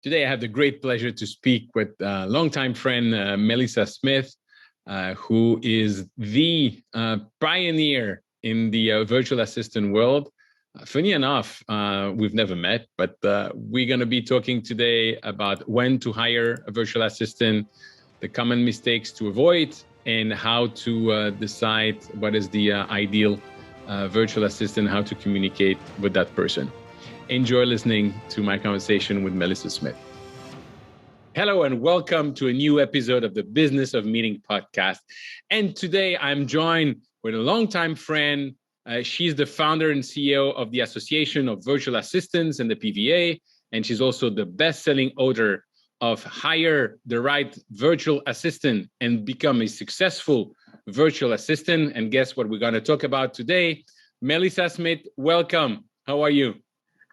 Today, I have the great pleasure to speak with longtime friend Melissa Smith, who is the pioneer in the virtual assistant world. Funny enough, we've never met, but we're going to be talking today about when to hire a virtual assistant, the common mistakes to avoid, and how to decide what is the ideal virtual assistant, how to communicate with that person. Enjoy listening to my conversation with Melissa Smith. Hello and welcome to a new episode of the Business of Meeting podcast. And today I'm joined with a longtime friend. She's the founder and CEO of the Association of Virtual Assistants and the PVA. And she's also the best-selling author of Hire the Right Virtual Assistant and Become a Successful Virtual Assistant. And guess what we're going to talk about today? Melissa Smith, welcome. How are you?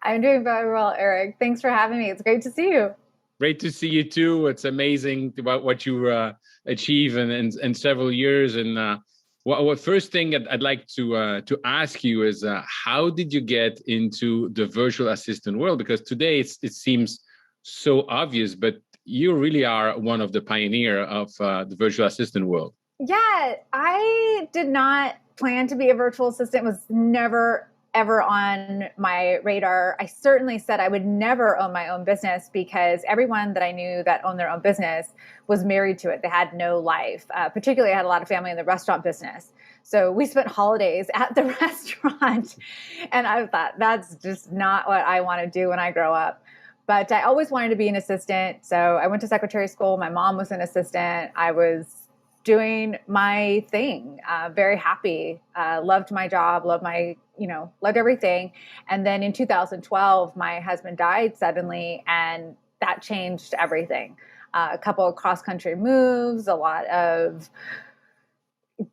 I'm doing very well, Eric. Thanks for having me. It's great to see you. Great to see you too. It's amazing about what you achieve in several years. And what first thing I'd like to ask you is how did you get into the virtual assistant world? Because today it seems so obvious, but you really are one of the pioneer of the virtual assistant world. Yeah, I did not plan to be a virtual assistant. It was never ever on my radar. I certainly said I would never own my own business because everyone that I knew that owned their own business was married to it. They had no life. Particularly, I had a lot of family in the restaurant business. So we spent holidays at the restaurant. And I thought, that's just not what I want to do when I grow up. But I always wanted to be an assistant. So I went to secretary school. My mom was an assistant. I was doing my thing, very happy, loved my job, loved everything. And then in 2012, my husband died suddenly, and that changed everything. A couple of cross-country moves, a lot of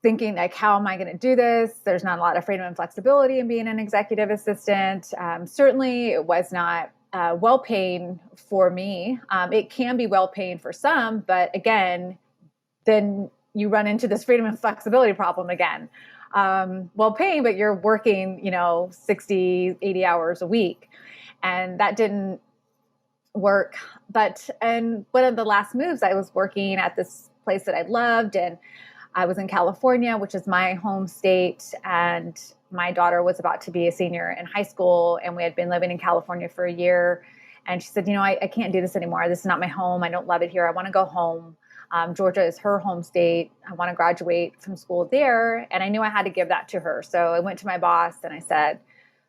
thinking like, how am I going to do this? There's not a lot of freedom and flexibility in being an executive assistant. Certainly, it was not well-paying for me. It can be well-paying for some, but again, then you run into this freedom and flexibility problem again. Well-paying, but you're working, 60, 80 hours a week. And that didn't work. And one of the last moves, I was working at this place that I loved, and I was in California, which is my home state. And my daughter was about to be a senior in high school, and we had been living in California for a year. And she said, I can't do this anymore. This is not my home. I don't love it here. I want to go home. Georgia is her home state. I want to graduate from school there. And I knew I had to give that to her. So I went to my boss and I said,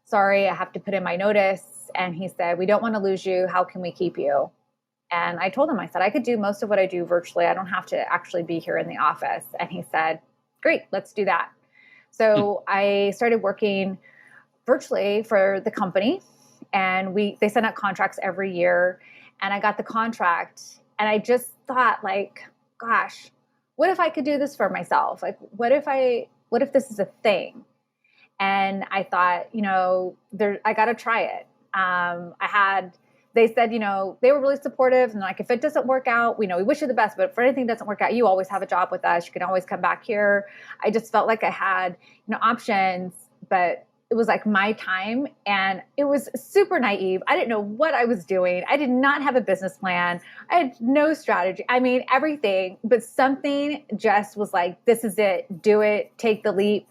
sorry, I have to put in my notice. And he said, we don't want to lose you. How can we keep you? And I told him, I said, I could do most of what I do virtually. I don't have to actually be here in the office. And he said, great, let's do that. So I started working virtually for the company, and they sent out contracts every year. And I got the contract, and I just thought, like, gosh, what if I could do this for myself? Like, what if this is a thing? And I thought, I got to try it. They said, they were really supportive, and like, if it doesn't work out, we wish you the best, but if anything doesn't work out, you always have a job with us. You can always come back here. I just felt like I had, options, but it was like my time, and it was super naive. I didn't know what I was doing. I did not have a business plan. I had no strategy. I mean, everything, but something just was like, this is it. Do it. Take the leap.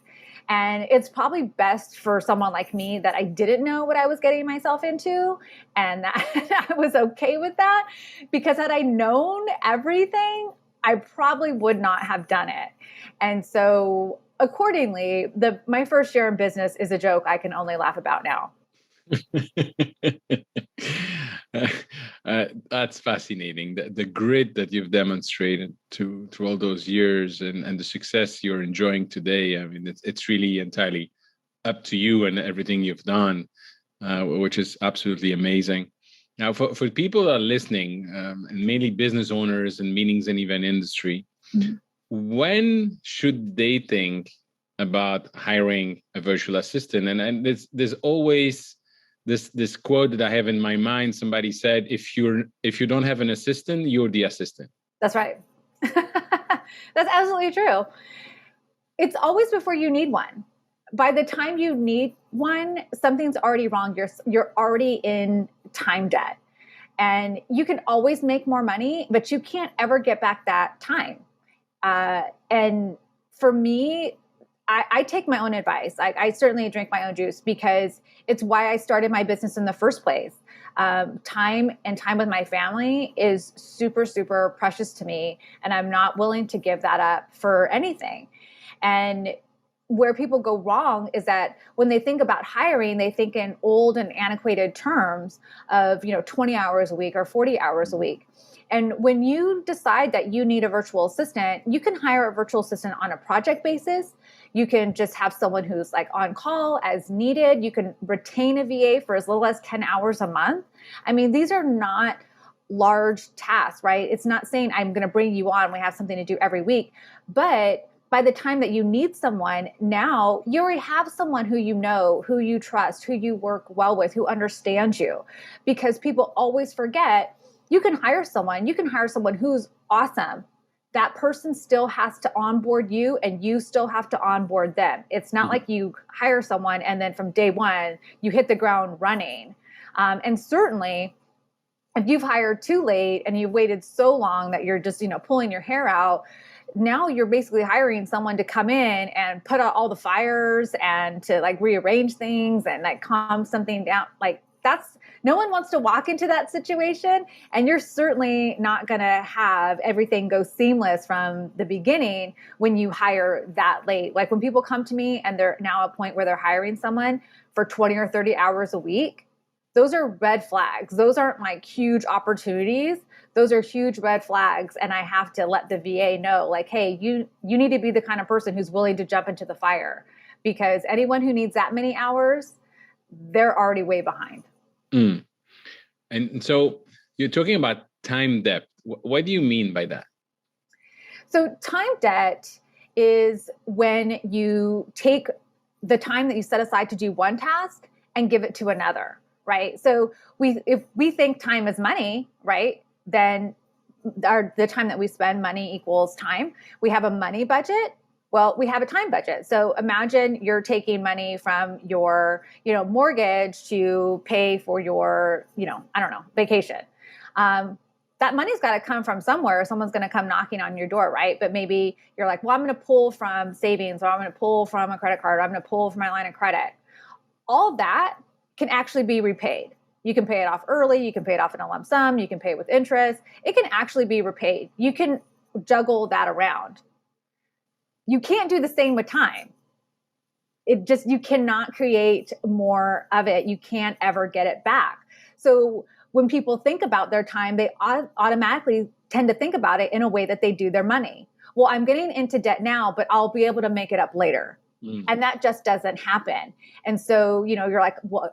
And it's probably best for someone like me that I didn't know what I was getting myself into, and that I was okay with that, because had I known everything, I probably would not have done it. And so accordingly, my first year in business is a joke I can only laugh about now. That's fascinating. The grit that you've demonstrated through all those years and the success you're enjoying today. I mean, it's really entirely up to you and everything you've done, which is absolutely amazing. Now, for people that are listening, and mainly business owners and meetings and event industry, when should they think about hiring a virtual assistant? And there's always this quote that I have in my mind. Somebody said, if you don't have an assistant, you're the assistant. That's right. That's absolutely true. It's always before you need one. By the time you need one, something's already wrong. You're already in time debt. And you can always make more money, but you can't ever get back that time. And for me, I take my own advice. I certainly drink my own juice because it's why I started my business in the first place. Time with my family is super, super precious to me. And I'm not willing to give that up for anything. And where people go wrong is that when they think about hiring, they think in old and antiquated terms of, 20 hours a week or 40 hours a week. And when you decide that you need a virtual assistant, you can hire a virtual assistant on a project basis. You can just have someone who's like on call as needed. You can retain a VA for as little as 10 hours a month. I mean, these are not large tasks, right? It's not saying I'm going to bring you on. We have something to do every week. But by the time that you need someone, now you already have someone who you know, who you trust, who you work well with, who understands you. Because people always forget, you can hire someone who's awesome. That person still has to onboard you and you still have to onboard them. It's not like you hire someone and then from day one, you hit the ground running. And certainly, if you've hired too late and you've waited so long that you're just, pulling your hair out, now you're basically hiring someone to come in and put out all the fires and to like rearrange things and like calm something down. Like no one wants to walk into that situation, and you're certainly not going to have everything go seamless from the beginning when you hire that late. Like when people come to me and they're now at a point where they're hiring someone for 20 or 30 hours a week, those are red flags. Those aren't like huge opportunities. Those are huge red flags. And I have to let the VA know, like, hey, you need to be the kind of person who's willing to jump into the fire, because anyone who needs that many hours, they're already way behind. Mm. And so you're talking about time debt. What do you mean by that? So time debt is when you take the time that you set aside to do one task and give it to another, right? So if we think time is money, right, then the time that we spend, money equals time. We have a money budget. Well, we have a time budget. So imagine you're taking money from your, mortgage to pay for your, vacation. That money's got to come from somewhere. Someone's going to come knocking on your door, right? But maybe you're like, well, I'm going to pull from savings, or I'm going to pull from a credit card, or I'm going to pull from my line of credit. All of that can actually be repaid. You can pay it off early. You can pay it off in a lump sum. You can pay it with interest. It can actually be repaid. You can juggle that around. You can't do the same with time. You cannot create more of it. You can't ever get it back. So when people think about their time, they automatically tend to think about it in a way that they do their money. Well, I'm getting into debt now, but I'll be able to make it up later. And that just doesn't happen. And so, you're like, well,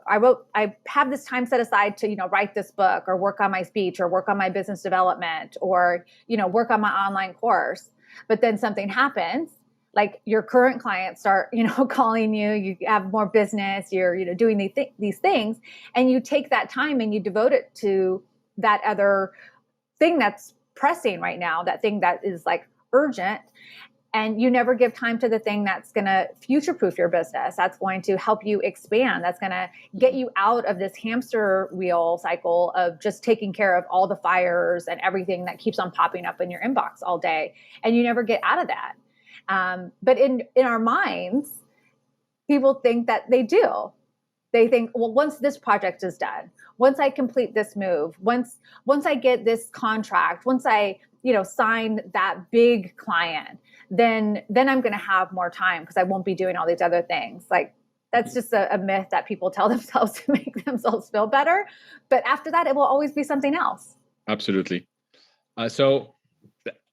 I have this time set aside to, write this book or work on my speech or work on my business development or, work on my online course. But then something happens, like your current clients start, calling you, you have more business, you're, doing these things, and you take that time and you devote it to that other thing that's pressing right now, that thing that is like urgent. And you never give time to the thing that's going to future-proof your business. That's going to help you expand. That's going to get you out of this hamster wheel cycle of just taking care of all the fires and everything that keeps on popping up in your inbox all day. And you never get out of that. But in our minds, people think that they do. They think, well, once this project is done, once I complete this move, once I get this contract, once I, sign that big client, then I'm going to have more time because I won't be doing all these other things. Like that's just a myth that people tell themselves to make themselves feel better. But after that, it will always be something else. Absolutely. So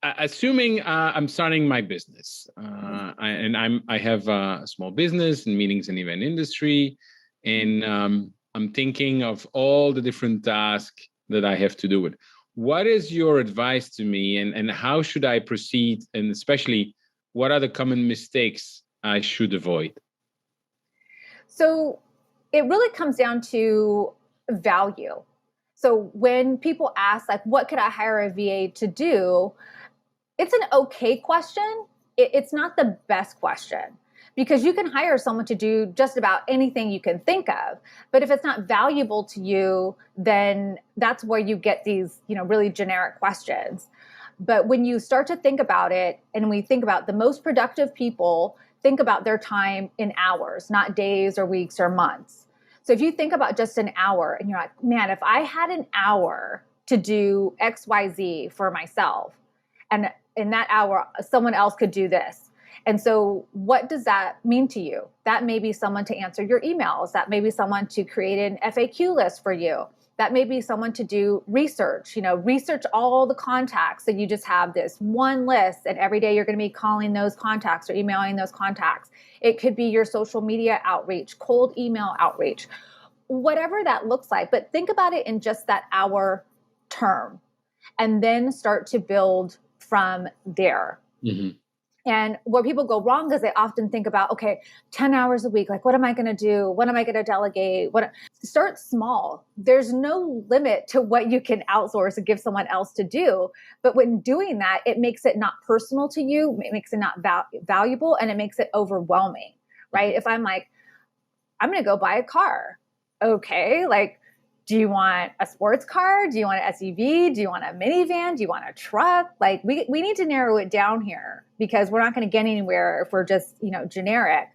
assuming I'm starting my business I have a small business in meetings and event industry, and I'm thinking of all the different tasks that I have to do with. What is your advice to me, and how should I proceed? And especially, what are the common mistakes I should avoid? So it really comes down to value. So when people ask, like, what could I hire a VA to do? It's an okay question. It's not the best question, because you can hire someone to do just about anything you can think of. But if it's not valuable to you, then that's where you get these, really generic questions. But when you start to think about it, and we think about the most productive people, think about their time in hours, not days or weeks or months. So if you think about just an hour and you're like, man, if I had an hour to do XYZ for myself, and in that hour, someone else could do this. And so what does that mean to you? That may be someone to answer your emails. That may be someone to create an FAQ list for you. That may be someone to do research, research all the contacts. So you just have this one list, and every day you're going to be calling those contacts or emailing those contacts. It could be your social media outreach, cold email outreach, whatever that looks like. But think about it in just that hour term, and then start to build from there. Mm-hmm. And where people go wrong is they often think about, okay, 10 hours a week, like, what am I going to do? What am I going to delegate? Start small. There's no limit to what you can outsource and give someone else to do. But when doing that, it makes it not personal to you. It makes it not valuable, and it makes it overwhelming, right? If I'm like, I'm going to go buy a car. Okay. Like, do you want a sports car? Do you want an SUV? Do you want a minivan? Do you want a truck? Like, we need to narrow it down here, because we're not going to get anywhere if we're just, generic.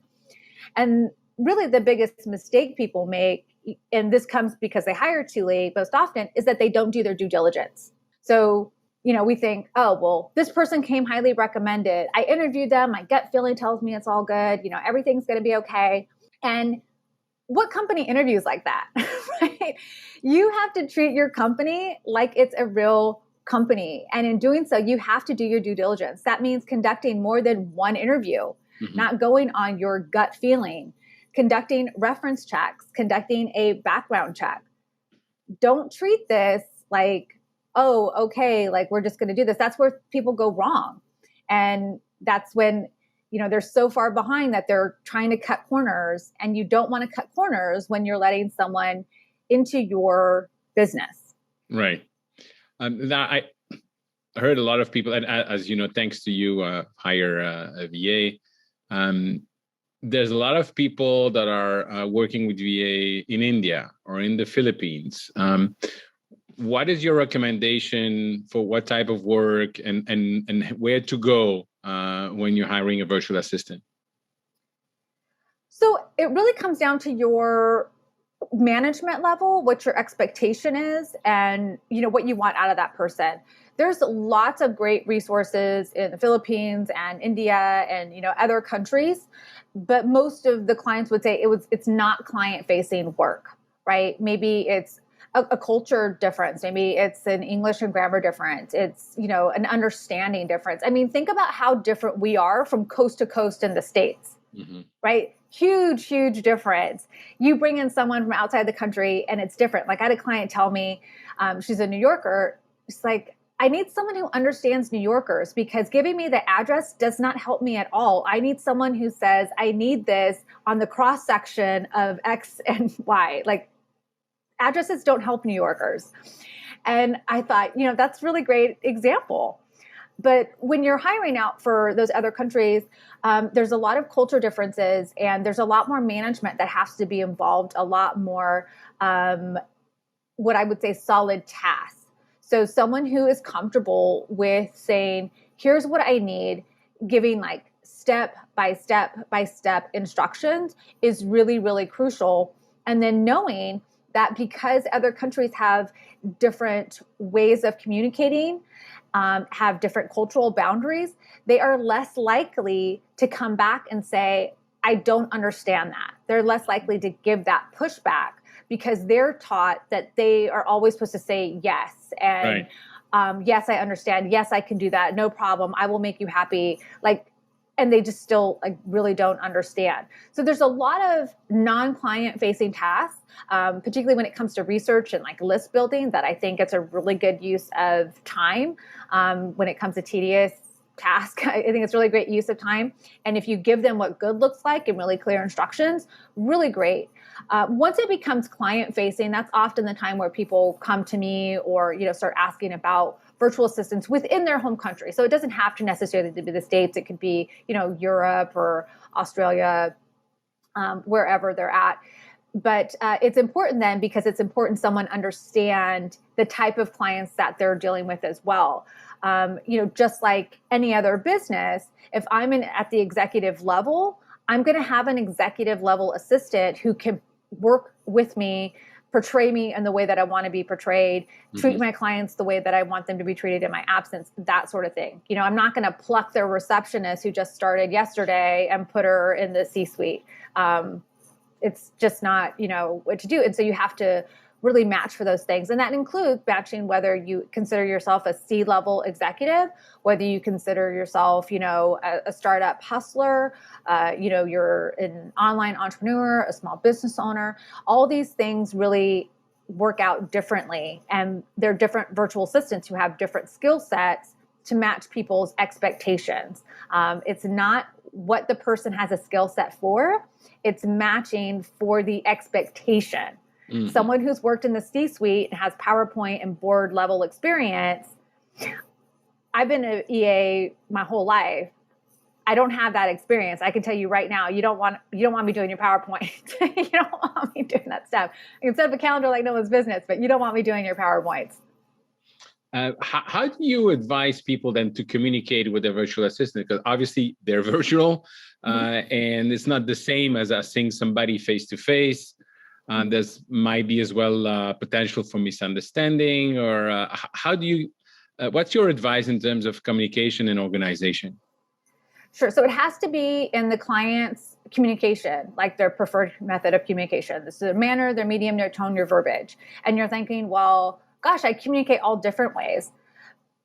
And really the biggest mistake people make, and this comes because they hire too late most often, is that they don't do their due diligence. So, we think, oh, well, this person came highly recommended. I interviewed them. My gut feeling tells me it's all good. Everything's going to be okay. And what company interviews like that, right? You have to treat your company like it's a real company. And in doing so, you have to do your due diligence. That means conducting more than one interview, not going on your gut feeling, conducting reference checks, conducting a background check. Don't treat this like, oh, okay, like we're just going to do this. That's where people go wrong. And that's when they're so far behind that they're trying to cut corners, and you don't want to cut corners when you're letting someone into your business. Right. I heard a lot of people, and as you know, thanks to you, hire a VA. There's a lot of people that are working with VA in India or in the Philippines. What is your recommendation for what type of work and where to go when you're hiring a virtual assistant? So it really comes down to your management level, what your expectation is, and what you want out of that person. There's lots of great resources in the Philippines and India and other countries, but most of the clients would say it's not client-facing work, right? Maybe it's a culture difference. Maybe it's an English and grammar difference. It's, an understanding difference. I mean, think about how different we are from coast to coast in the States, right? Huge, huge difference. You bring in someone from outside the country and it's different. Like, I had a client tell me, she's a New Yorker. She's like, I need someone who understands New Yorkers, because giving me the address does not help me at all. I need someone who says, I need this on the cross section of X and Y. Like, addresses don't help New Yorkers. And I thought, that's a really great example. But when you're hiring out for those other countries, there's a lot of culture differences, and there's a lot more management that has to be involved, a lot more, what I would say, solid tasks. So someone who is comfortable with saying, here's what I need, giving like step by step instructions is really, really crucial. And then knowing that because other countries have different ways of communicating, have different cultural boundaries, they are less likely to come back and say, I don't understand that. They're less likely to give that pushback, because they're taught that they are always supposed to say yes. And yes, I understand. Yes, I can do that. No problem. I will make you happy. And they just still really don't understand. So there's a lot of non-client facing tasks, particularly when it comes to research and list building, that I think it's a really good use of time. When it comes to tedious task, I think it's really great use of time. And if you give them what good looks like and really clear instructions, really great. Once it becomes client facing, that's often the time where people come to me or, start asking about virtual assistants within their home country. So it doesn't have to necessarily be the States. It could be, Europe or Australia, wherever they're at. But it's important then because it's important someone understand the type of clients that they're dealing with as well. Just like any other business, if I'm at the executive level, I'm going to have an executive level assistant who can work with me, portray me in the way that I want to be portrayed, treat my clients the way that I want them to be treated in my absence, that sort of thing. I'm not going to pluck their receptionist who just started yesterday and put her in the C-suite. It's just not, what to do. And so you have to really match for those things. And that includes matching whether you consider yourself a C-level executive, whether you consider yourself, a startup hustler, you're an online entrepreneur, a small business owner. All these things really work out differently. And they're different virtual assistants who have different skill sets to match people's expectations. It's not what the person has a skill set for. It's matching for the expectation. Mm-hmm. Someone who's worked in the C-suite and has PowerPoint and board level experience. I've been an EA my whole life. I don't have that experience. I can tell you right now, you don't want me doing your PowerPoint. You don't want me doing that stuff. I can set up a calendar like no one's business, but you don't want me doing your PowerPoints. How do you advise people then to communicate with their virtual assistant? Because obviously they're virtual, and it's not the same as seeing somebody face to face. There's might be as well potential for misunderstanding, or how do you? What's your advice in terms of communication and organization? Sure. So it has to be in the client's communication, like their preferred method of communication. This is their manner, their medium, their tone, your verbiage. And you're thinking, well, gosh, I communicate all different ways.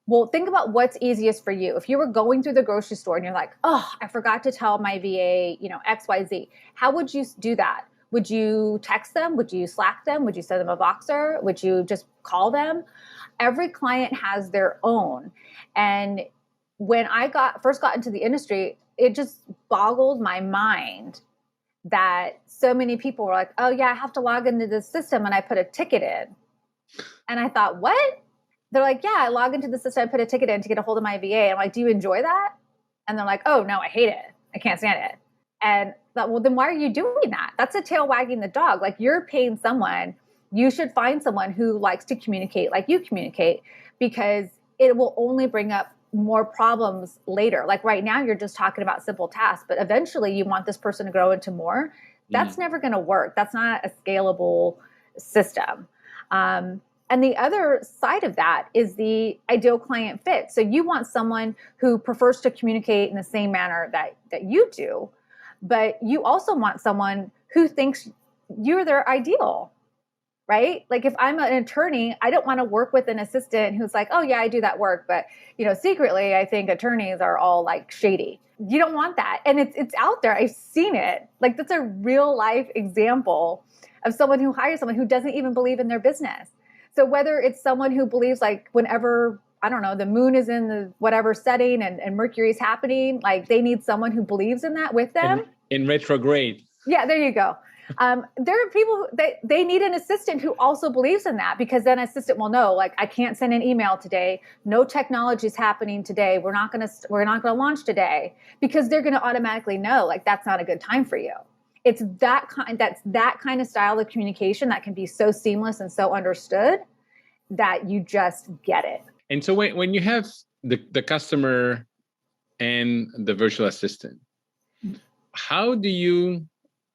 Well, think about what's easiest for you. If you were going through the grocery store and you're like, oh, I forgot to tell my VA, XYZ. How would you do that? Would you text them? Would you Slack them? Would you send them a Voxer? Would you just call them? Every client has their own. And when I first got into the industry, it just boggled my mind that so many people were like, oh yeah, I have to log into this system and I put a ticket in. And I thought, what? They're like, yeah, I log into the system, I put a ticket in to get a hold of my VA. I'm like, do you enjoy that? And they're like, oh no, I hate it. I can't stand it. And I thought, well, then why are you doing that? That's a tail wagging the dog. Like, you're paying someone. You should find someone who likes to communicate like you communicate, because it will only bring up more problems later. Like right now, you're just talking about simple tasks, but eventually you want this person to grow into more. That's never going to work. That's not a scalable system. And the other side of that is the ideal client fit. So you want someone who prefers to communicate in the same manner that you do, but you also want someone who thinks you're their ideal, right? Like if I'm an attorney, I don't want to work with an assistant who's like, oh yeah, I do that work, but secretly I think attorneys are all like shady. You don't want that. And it's out there. I've seen it. Like, that's a real life example of someone who hires someone who doesn't even believe in their business. So whether it's someone who believes like whenever, I don't know, the moon is in the whatever setting and Mercury's happening, like they need someone who believes in that with them. In retrograde. Yeah, there you go. There are people that they need an assistant who also believes in that, because then an assistant will know, like, I can't send an email today. No technology is happening today. We're not going to launch today, because they're going to automatically know, like, that's not a good time for you. It's that kind of style of communication that can be so seamless and so understood that you just get it. And so when you have the customer and the virtual assistant, how do you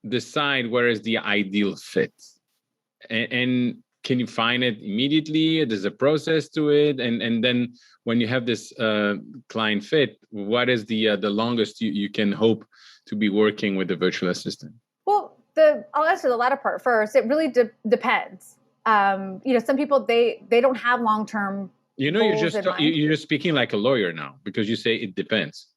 decide where is the ideal fit? And can you find it immediately? There's a process to it. And then when you have this client fit, what is the longest you can hope to be working with the virtual assistant? Well, I'll answer the latter part first. It really depends. Some people, they don't have long-term you're just speaking like a lawyer now, because you say it depends.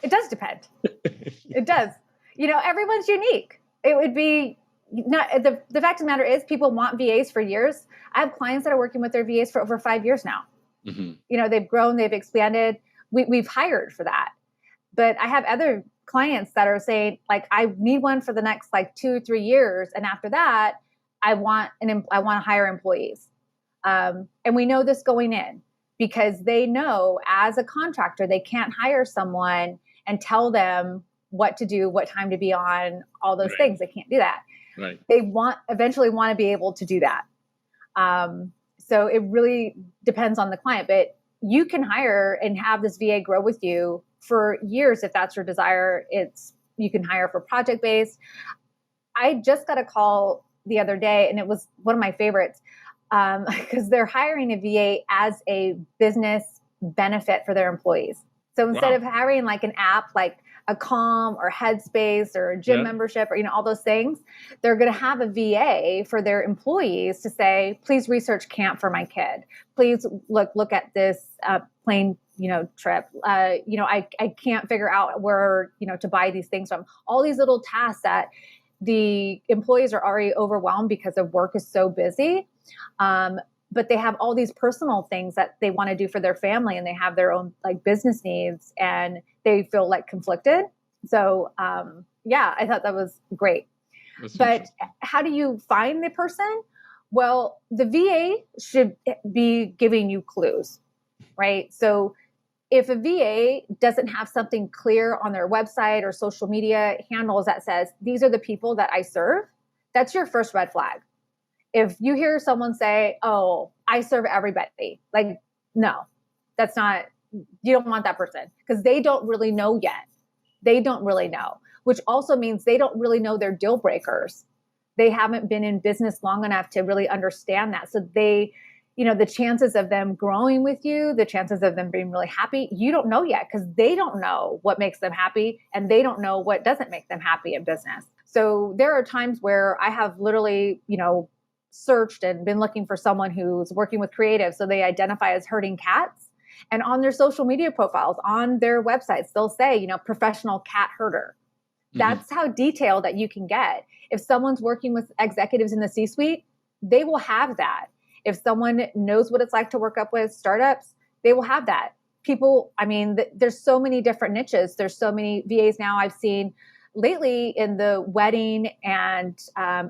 It does depend. It does. Everyone's unique. It would be not the fact of the matter is, people want VAs for years. I have clients that are working with their VAs for over 5 years now. Mm-hmm. They've grown, they've expanded. We've hired for that. But I have other clients that are saying like, I need one for the next like 2 or 3 years. And after that, I want to hire employees. And we know this going in because they know as a contractor, they can't hire someone and tell them what to do, what time to be on, all those things. They can't do that. Right. They eventually want to be able to do that. So it really depends on the client, but you can hire and have this VA grow with you for years if that's your desire. You can hire for project based. I just got a call the other day, and it was one of my favorites because they're hiring a VA as a business benefit for their employees. So instead of hiring like an app like a Calm or Headspace or a gym membership or all those things, they're going to have a VA for their employees to say, please research camp for my kid. Please look at this plane trip. I can't figure out where to buy these things from. All these little tasks that the employees are already overwhelmed because their work is so busy. But they have all these personal things that they want to do for their family, and they have their own like business needs, and they feel like conflicted. So, I thought that was great. But how do you find the person? Well, the VA should be giving you clues, right? So if a VA doesn't have something clear on their website or social media handles that says, these are the people that I serve, that's your first red flag. If you hear someone say, oh, I serve everybody, like, no, that's not, you don't want that person because they don't really know yet. They don't really know, which also means they don't really know their deal breakers. They haven't been in business long enough to really understand that. So they, the chances of them growing with you, the chances of them being really happy, you don't know yet because they don't know what makes them happy and they don't know what doesn't make them happy in business. So there are times where I have literally, searched and been looking for someone who's working with creative. So they identify as herding cats, and on their social media profiles, on their websites, they'll say, professional cat herder. That's how detailed that you can get. If someone's working with executives in the C-suite, they will have that. If someone knows what it's like to work up with startups, they will have that. People, there's so many different niches. There's so many VAs now I've seen lately in the wedding and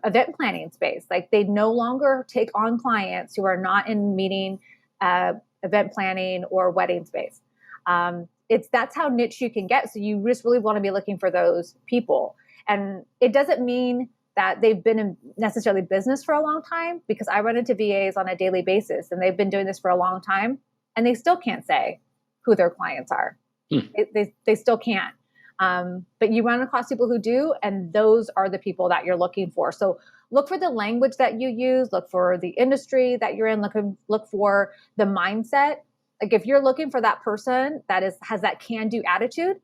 event planning space. Like they no longer take on clients who are not in meeting, event planning or wedding space. That's how niche you can get. So you just really want to be looking for those people. And it doesn't mean that they've been in necessarily business for a long time, because I run into VAs on a daily basis and they've been doing this for a long time and they still can't say who their clients are. They still can't. But you run across people who do, and those are the people that you're looking for. So look for the language that you use, look for the industry that you're in, look for the mindset. Like if you're looking for that person that has that can-do attitude,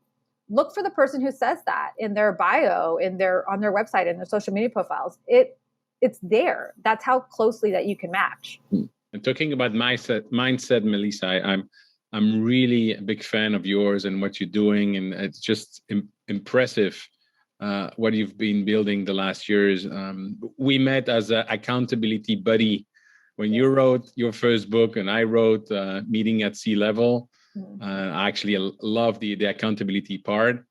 look for the person who says that in their bio, on their website, in their social media profiles. It's there. That's how closely that you can match. And talking about mindset, Melissa, I'm really a big fan of yours and what you're doing, and it's just impressive what you've been building the last years. We met as an accountability buddy when you wrote your first book, and I wrote Meeting at Sea Level. I actually love the accountability part.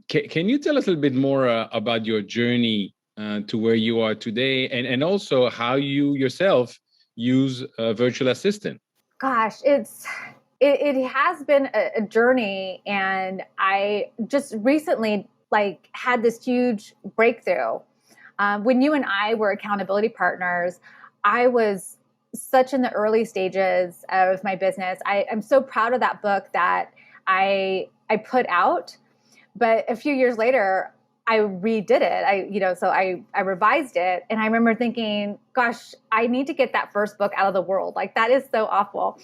Can you tell us a little bit more about your journey to where you are today, and also how you yourself use a virtual assistant? Gosh, it has been a journey, and I just recently had this huge breakthrough. When you and I were accountability partners, I was such in the early stages of my business. I'm so proud of that book that I put out, but a few years later, I redid it. So I revised it, and I remember thinking, gosh, I need to get that first book out of the world. Like that is so awful.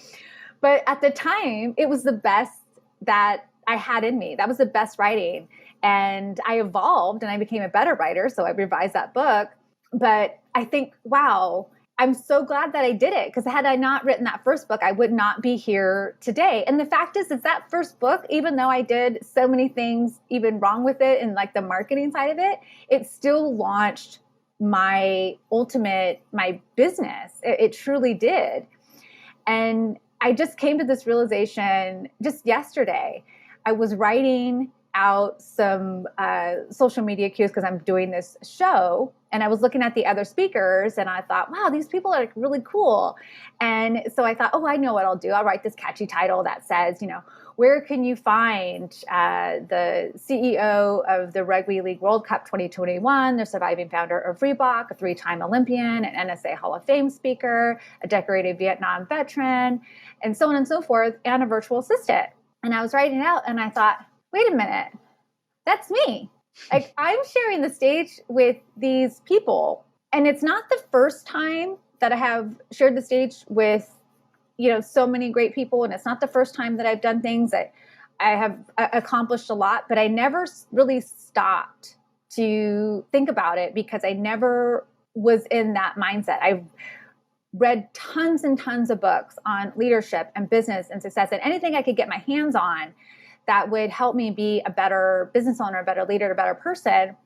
But at the time, it was the best that I had in me. That was the best writing. And I evolved and I became a better writer. So I revised that book. But I think, wow, I'm so glad that I did it, because had I not written that first book, I would not be here today. And the fact is that first book, even though I did so many things even wrong with it and the marketing side of it, it still launched my business. It truly did. And I just came to this realization just yesterday. I was writing out some social media cues because I'm doing this show. And I was looking at the other speakers and I thought, wow, these people are really cool. And so I thought, oh, I know what I'll do. I'll write this catchy title that says, where can you find the CEO of the Rugby League World Cup 2021, the surviving founder of Reebok, a 3-time Olympian, an NSA Hall of Fame speaker, a decorated Vietnam veteran, and so on and so forth, and a virtual assistant. And I was writing it out and I thought, wait a minute, that's me. Like, I'm sharing the stage with these people. And it's not the first time that I have shared the stage with, so many great people. And it's not the first time that I've done things that I have accomplished a lot, but I never really stopped to think about it because I never was in that mindset. I read tons and tons of books on leadership and business and success and anything I could get my hands on that would help me be a better business owner, a better leader, a better person.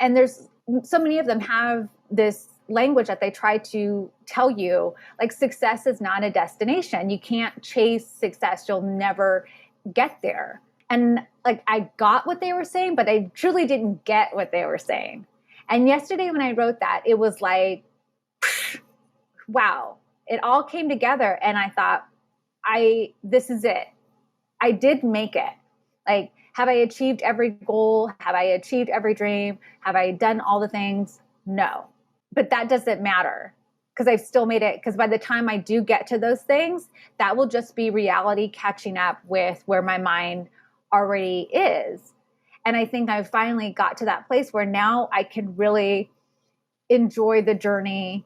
And there's so many of them have this language that they try to tell you, like, success is not a destination. You can't chase success. You'll never get there. And like, I got what they were saying, but I truly didn't get what they were saying. And yesterday when I wrote that, it was like, wow, it all came together. And I thought, this is it. I did make it. Like, have I achieved every goal? Have I achieved every dream? Have I done all the things? No. But that doesn't matter because I've still made it. Because by the time I do get to those things, that will just be reality catching up with where my mind already is. And I think I've finally got to that place where now I can really enjoy the journey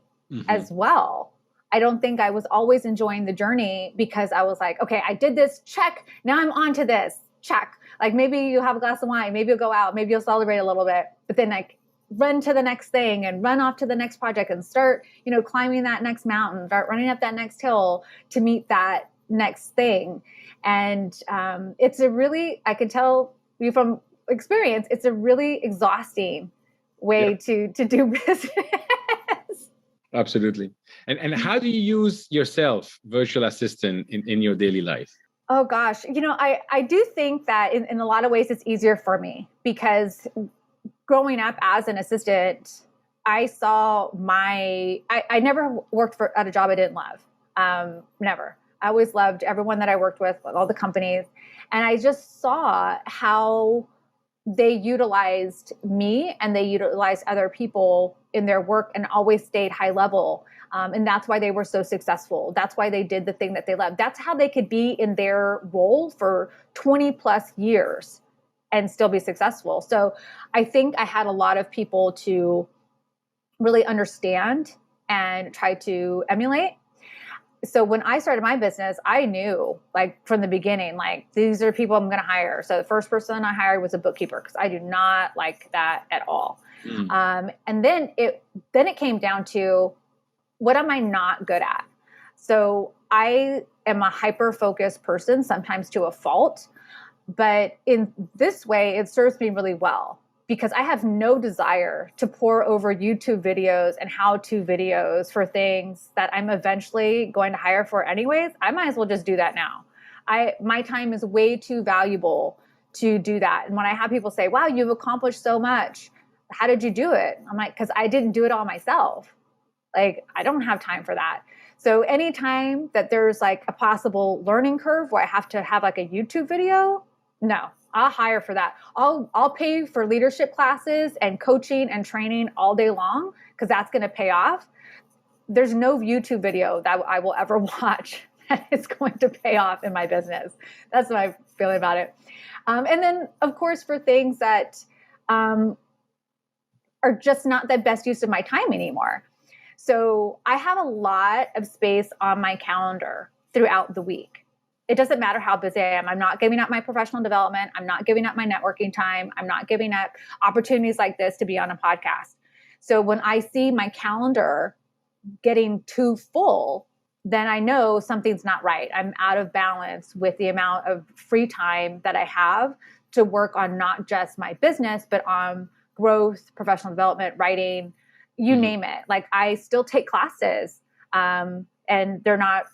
as well. I don't think I was always enjoying the journey because I was like, okay, I did this, check. Now I'm on to this, check. Like, maybe you have a glass of wine, maybe you'll go out, maybe you'll celebrate a little bit, but then like run to the next thing and run off to the next project and start, climbing that next mountain, start running up that next hill to meet that next thing. And it's I can tell you from experience, it's a really exhausting way to do business. Absolutely. And how do you use yourself, virtual assistant, in your daily life? Oh, gosh. I do think that in a lot of ways it's easier for me because growing up as an assistant, I saw I never worked at a job I didn't love. Never. I always loved everyone that I worked with, all the companies. And I just saw how they utilized me and they utilized other people in their work and always stayed high level. And that's why they were so successful. That's why they did the thing that they loved. That's how they could be in their role for 20 plus years and still be successful. So I think I had a lot of people to really understand and try to emulate. So when I started my business, I knew, like, from the beginning, like, these are people I'm going to hire. So the first person I hired was a bookkeeper because I do not like that at all. And then it came down to, what am I not good at? So I am a hyper-focused person, sometimes to a fault. But in this way, it serves me really well because I have no desire to pour over YouTube videos and how-to videos for things that I'm eventually going to hire for anyways. I might as well just do that now. My time is way too valuable to do that. And when I have people say, wow, you've accomplished so much, how did you do it? I'm like, because I didn't do it all myself. Like, I don't have time for that. So anytime that there's like a possible learning curve where I have to have like a YouTube video, no, I'll hire for that. I'll pay for leadership classes and coaching and training all day long because that's going to pay off. There's no YouTube video that I will ever watch that is going to pay off in my business. That's my feeling about it. And then, of course, for things that are just not the best use of my time anymore. So I have a lot of space on my calendar throughout the week. It doesn't matter how busy I am. I'm not giving up my professional development. I'm not giving up my networking time. I'm not giving up opportunities like this to be on a podcast. So when I see my calendar getting too full, then I know something's not right. I'm out of balance with the amount of free time that I have to work on not just my business, but on growth, professional development, writing, you name it. Like, I still take classes, and they're not,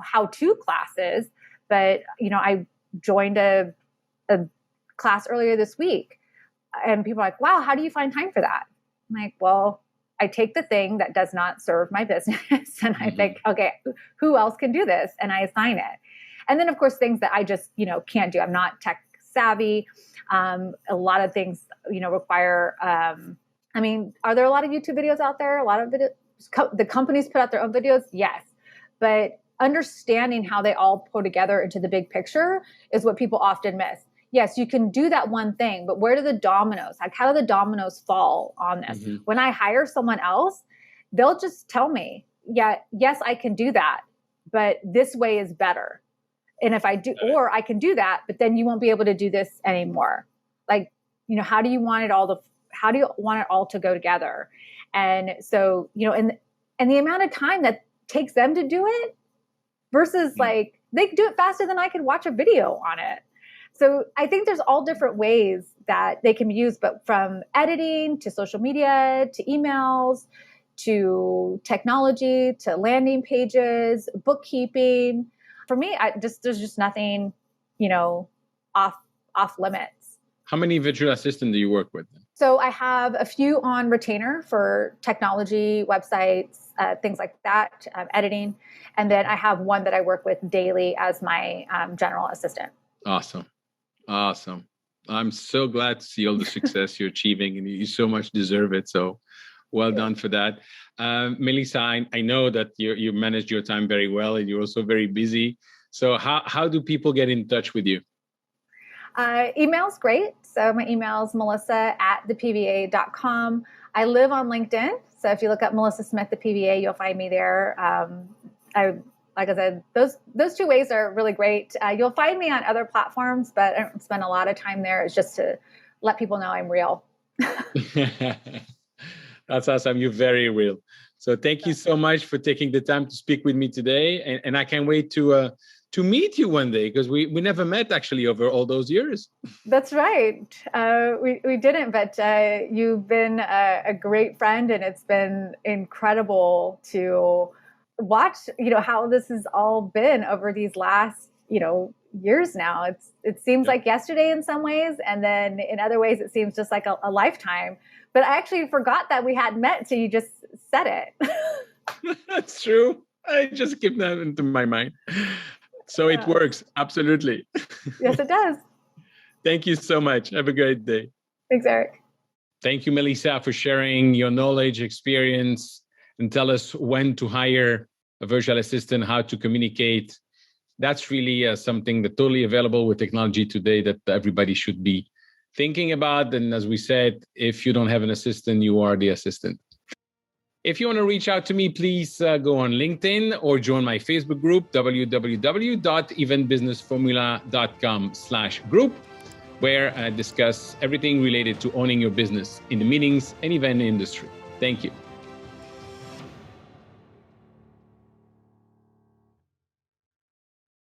how-to classes, but, I joined a class earlier this week. And people are like, wow, how do you find time for that? I'm like, well, I take the thing that does not serve my business and I think, okay, who else can do this? And I assign it. And then of course, things that I just, can't do. I'm not tech savvy. A lot of things, require, are there a lot of YouTube videos out there? A lot of videos, the companies put out their own videos? Yes. But understanding how they all pull together into the big picture is what people often miss. Yes, you can do that one thing, but where do the dominoes, how do the dominoes fall on this? When I hire someone else, they'll just tell me, yeah, yes, I can do that, but this way is better. And if I do, or I can do that, but then you won't be able to do this anymore. Like, how do you want it all to go together? And so, and the amount of time that takes them to do it versus like, they do it faster than I could watch a video on it. So I think there's all different ways that they can be used, but from editing to social media, to emails, to technology, to landing pages, bookkeeping. For me, there's just nothing, off limits. How many virtual assistants do you work with? So I have a few on retainer for technology, websites, things like that, editing. And then I have one that I work with daily as my general assistant. Awesome. I'm so glad to see all the success you're achieving, and you so much deserve it. So well done for that. Melissa, I know that you managed your time very well, and you're also very busy. So how do people get in touch with you? Email's great. So my email is melissa@thepva.com. I live on LinkedIn. So if you look up Melissa Smith, the PVA, you'll find me there. Like I said, those two ways are really great. You'll find me on other platforms, but I don't spend a lot of time there. It's just to let people know I'm real. That's awesome. You're very real. So thank you so much for taking the time to speak with me today. And I can't wait to meet you one day, because we never met actually over all those years. That's right. We didn't, but you've been a great friend, and it's been incredible to watch, how this has all been over these last, years now. It seems like yesterday in some ways, and then in other ways it seems just like a lifetime. But I actually forgot that we had met until you just said it. That's true. I just kept that into my mind. So it works. Absolutely. Yes, it does. Thank you so much. Have a great day. Thanks, Eric. Thank you, Melissa, for sharing your knowledge, experience, and tell us when to hire a virtual assistant, how to communicate. That's really something that's totally available with technology today that everybody should be thinking about. And as we said, if you don't have an assistant, you are the assistant. If you want to reach out to me, please go on LinkedIn or join my Facebook group, www.eventbusinessformula.com/group, where I discuss everything related to owning your business in the meetings and event industry. Thank you.